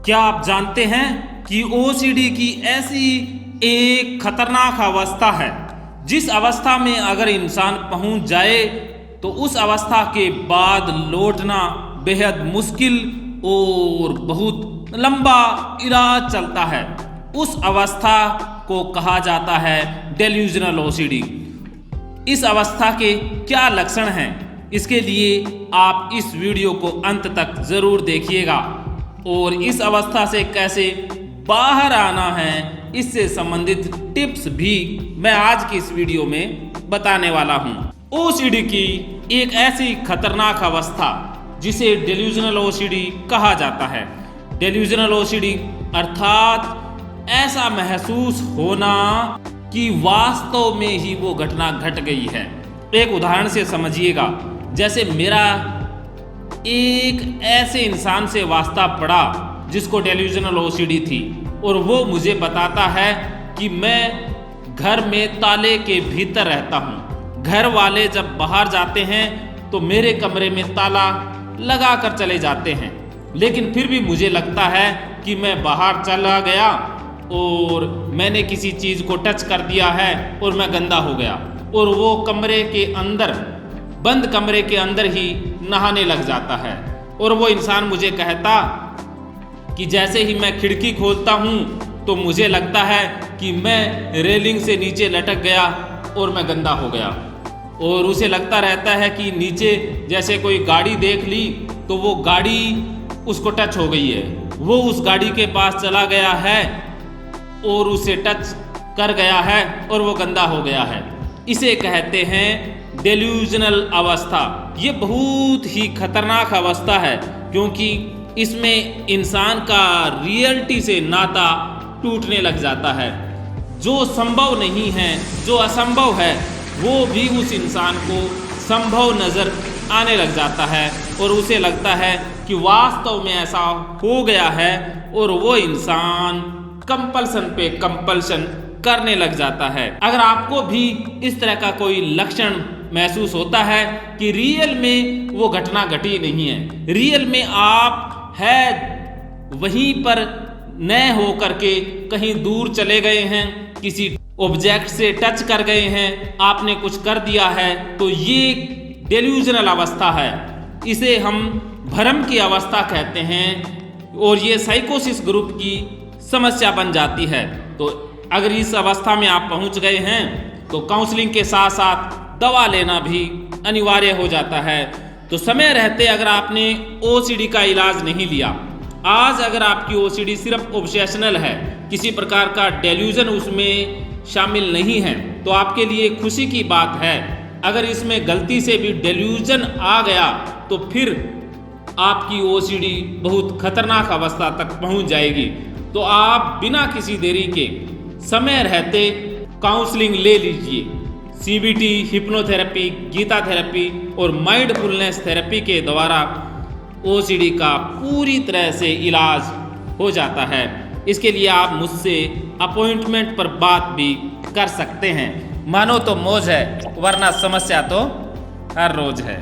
क्या आप जानते हैं कि ओसीडी की ऐसी एक खतरनाक अवस्था है जिस अवस्था में अगर इंसान पहुंच जाए तो उस अवस्था के बाद लौटना बेहद मुश्किल और बहुत लंबा इलाज चलता है। उस अवस्था को कहा जाता है डेल्यूजनल ओसीडी। इस अवस्था के क्या लक्षण हैं, इसके लिए आप इस वीडियो को अंत तक जरूर देखिएगा और इस अवस्था से कैसे बाहर आना है इससे संबंधित टिप्स भी मैं आज की इस वीडियो में बताने वाला हूं। ओसीडी की एक ऐसी खतरनाक अवस्था जिसे डेल्यूजनल ओसीडी कहा जाता है। डेल्यूजनल ओसीडी अर्थात ऐसा महसूस होना कि वास्तव में ही वो घटना घट गई है। एक उदाहरण से समझिएगा, जैसे मेरा एक ऐसे इंसान से वास्ता पड़ा जिसको डेल्यूजनल ओसीडी थी और वो मुझे बताता है कि मैं घर में ताले के भीतर रहता हूँ। घर वाले जब बाहर जाते हैं तो मेरे कमरे में ताला लगा कर चले जाते हैं, लेकिन फिर भी मुझे लगता है कि मैं बाहर चला गया और मैंने किसी चीज़ को टच कर दिया है और मैं गंदा हो गया और वो कमरे के अंदर, बंद कमरे के अंदर ही नहाने लग जाता है। और वो इंसान मुझे कहता कि जैसे ही मैं खिड़की खोलता हूँ तो मुझे लगता है कि मैं रेलिंग से नीचे लटक गया और मैं गंदा हो गया। और उसे लगता रहता है कि नीचे जैसे कोई गाड़ी देख ली तो वो गाड़ी उसको टच हो गई है, वो उस गाड़ी के पास चला गया है और उसे टच कर गया है और वो गंदा हो गया है। इसे कहते हैं डेल्यूजनल अवस्था। ये बहुत ही खतरनाक अवस्था है क्योंकि इसमें इंसान का रियलिटी से नाता टूटने लग जाता है। जो संभव नहीं है, जो असंभव है, वो भी उस इंसान को संभव नजर आने लग जाता है और उसे लगता है कि वास्तव में ऐसा हो गया है और वो इंसान कंपल्सन पे कंपल्सन करने लग जाता है। अगर आपको भी इस तरह का कोई लक्षण महसूस होता है कि रियल में वो घटना घटी नहीं है, रियल में आप है वहीं पर न हो करके कहीं दूर चले गए हैं, किसी ऑब्जेक्ट से टच कर गए हैं, आपने कुछ कर दिया है, तो ये डेल्यूजनल अवस्था है। इसे हम भ्रम की अवस्था कहते हैं और ये साइकोसिस ग्रुप की समस्या बन जाती है। तो अगर इस अवस्था में आप पहुंच गए हैं तो काउंसलिंग के साथ साथ दवा लेना भी अनिवार्य हो जाता है। तो समय रहते अगर आपने ओसीडी का इलाज नहीं लिया, आज अगर आपकी ओसीडी सिर्फ ऑब्सेशनल है, किसी प्रकार का डेल्यूजन उसमें शामिल नहीं है, तो आपके लिए खुशी की बात है। अगर इसमें गलती से भी डेल्यूजन आ गया तो फिर आपकी ओसीडी बहुत खतरनाक अवस्था तक पहुंच जाएगी। तो आप बिना किसी देरी के समय रहते काउंसलिंग ले लीजिए। सीबीटी, हिप्नोथेरेपी, गीता थेरेपी और माइंडफुलनेस थेरेपी के द्वारा ओसीडी का पूरी तरह से इलाज हो जाता है। इसके लिए आप मुझसे अपॉइंटमेंट पर बात भी कर सकते हैं। मानो तो मौज है, वरना समस्या तो हर रोज है।